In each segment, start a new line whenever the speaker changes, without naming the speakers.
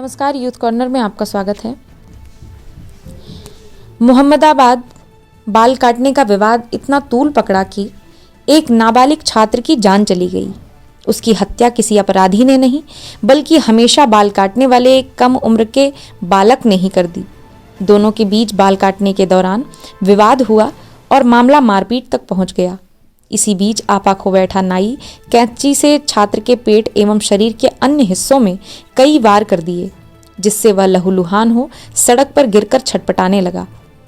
नमस्कार, youth corner में आपका स्वागत है। मोहम्मदाबाद बाल काटने का विवाद इतना तूल पकड़ा कि एक नाबालिग छात्र की जान चली गई। उसकी हत्या किसी अपराधी ने नहीं, बल्कि हमेशा बाल काटने वाले एक कम उम्र के बालक ने ही कर दी। दोनों के बीच बाल काटने के दौरान विवाद हुआ और मामला मारपीट तक पहुंच गया। इसी बीच आपा खो बैठा नाई कैंची से छात्र के पेट एवं शरीर के अन्य हिस्सों में कई वार कर दिए, जिससे वह लहूलुहान हो सड़क पर गिरकर छटपटाने लगा।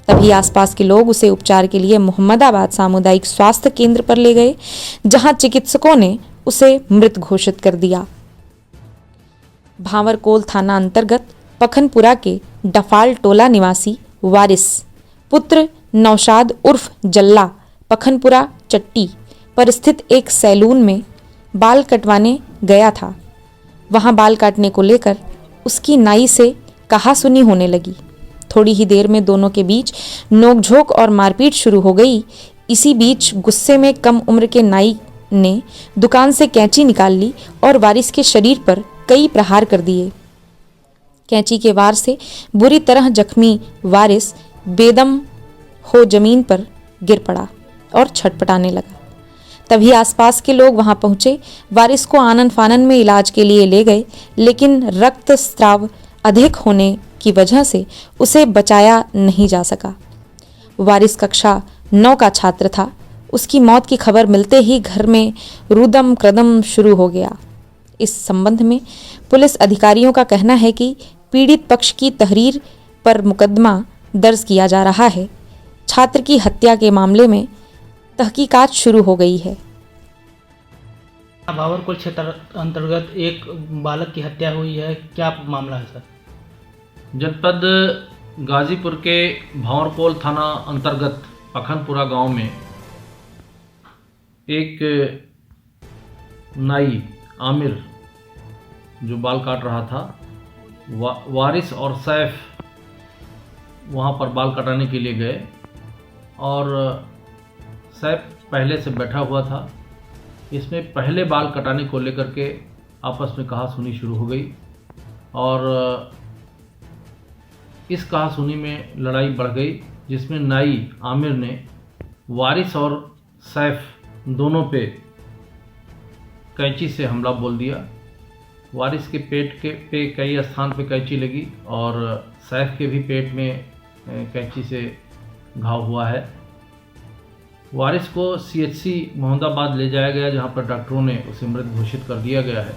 तभी आसपास के लोग उसे उपचार के लिए मोहम्मदाबाद सामुदायिक स्वास्थ्य केंद्र पर ले गए, जहां चिकित्सकों ने उसे मृत घोषित कर दिया। भांवरकोल थाना अंतर्गत पखनपुरा के डफाल टोला निवासी वारिस पुत्र नौशाद उर्फ जल्ला पखनपुरा चट्टी पर स्थित एक सैलून में बाल कटवाने गया था। वहां बाल काटने को लेकर उसकी नाई से कहासुनी होने लगी। थोड़ी ही देर में दोनों के बीच नोकझोंक और मारपीट शुरू हो गई। इसी बीच गुस्से में कम उम्र के नाई ने दुकान से कैंची निकाल ली और वारिस के शरीर पर कई प्रहार कर दिए। कैंची के वार से बुरी तरह जख्मी वारिस बेदम हो जमीन पर गिर पड़ा और छटपटाने लगा। तभी आसपास के लोग वहां पहुंचे। वारिस को आनन फानन में इलाज के लिए ले गए, लेकिन रक्तस्राव अधिक होने की वजह से उसे बचाया नहीं जा सका। वारिस कक्षा 9 का छात्र था। उसकी मौत की खबर मिलते ही घर में रुदम क्रदम शुरू हो गया। इस संबंध में पुलिस अधिकारियों का कहना है कि पीड़ित पक्ष की तहरीर पर मुकदमा दर्ज किया जा रहा है। छात्र की हत्या के मामले में तहकीकात शुरू हो गई है।
भावरकोल क्षेत्र अंतर्गत एक बालक की हत्या हुई है, क्या मामला है सर?
जनपद गाजीपुर के भांवरकोल थाना अंतर्गत पखनपुरा गांव में एक नाई आमिर जो बाल काट रहा था, वारिस और सैफ वहां पर बाल कटाने के लिए गए और सैफ पहले से बैठा हुआ था। इसमें पहले बाल कटाने को लेकर के आपस में कहासुनी शुरू हो गई और इस कहासुनी में लड़ाई बढ़ गई, जिसमें नाई आमिर ने वारिस और सैफ दोनों पे कैंची से हमला बोल दिया। वारिस के पेट पे कई स्थान पे कैंची लगी और सैफ के भी पेट में कैंची से घाव हुआ है। वारिस को CHC मोहम्मदाबाद ले जाया गया, जहां पर डॉक्टरों ने उसे मृत घोषित कर दिया गया है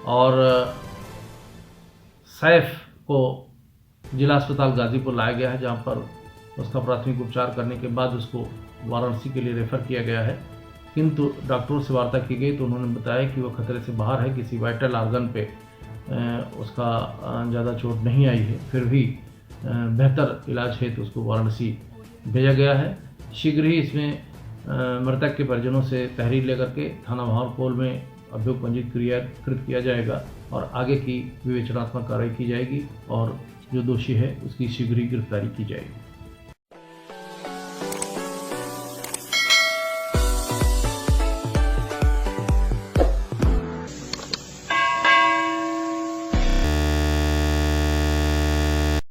और सैफ को जिला अस्पताल गाजीपुर लाया गया है, जहां पर उसका प्राथमिक उपचार करने के बाद उसको वाराणसी के लिए रेफ़र किया गया है। किंतु डॉक्टरों से वार्ता की गई तो उन्होंने बताया कि वो खतरे से बाहर है, किसी वाइटल ऑर्गन पे उसका ज़्यादा चोट नहीं आई है। फिर भी बेहतर इलाज हेतु उसको वाराणसी भेजा गया है। शीघ्र ही इसमें मृतक के परिजनों से तहरीर लेकर के थाना भांवरकोल में अभियोग पंजीकृत किया जाएगा और आगे की विवेचनात्मक कार्रवाई की जाएगी और जो दोषी है उसकी शीघ्र ही गिरफ्तारी की जाएगी।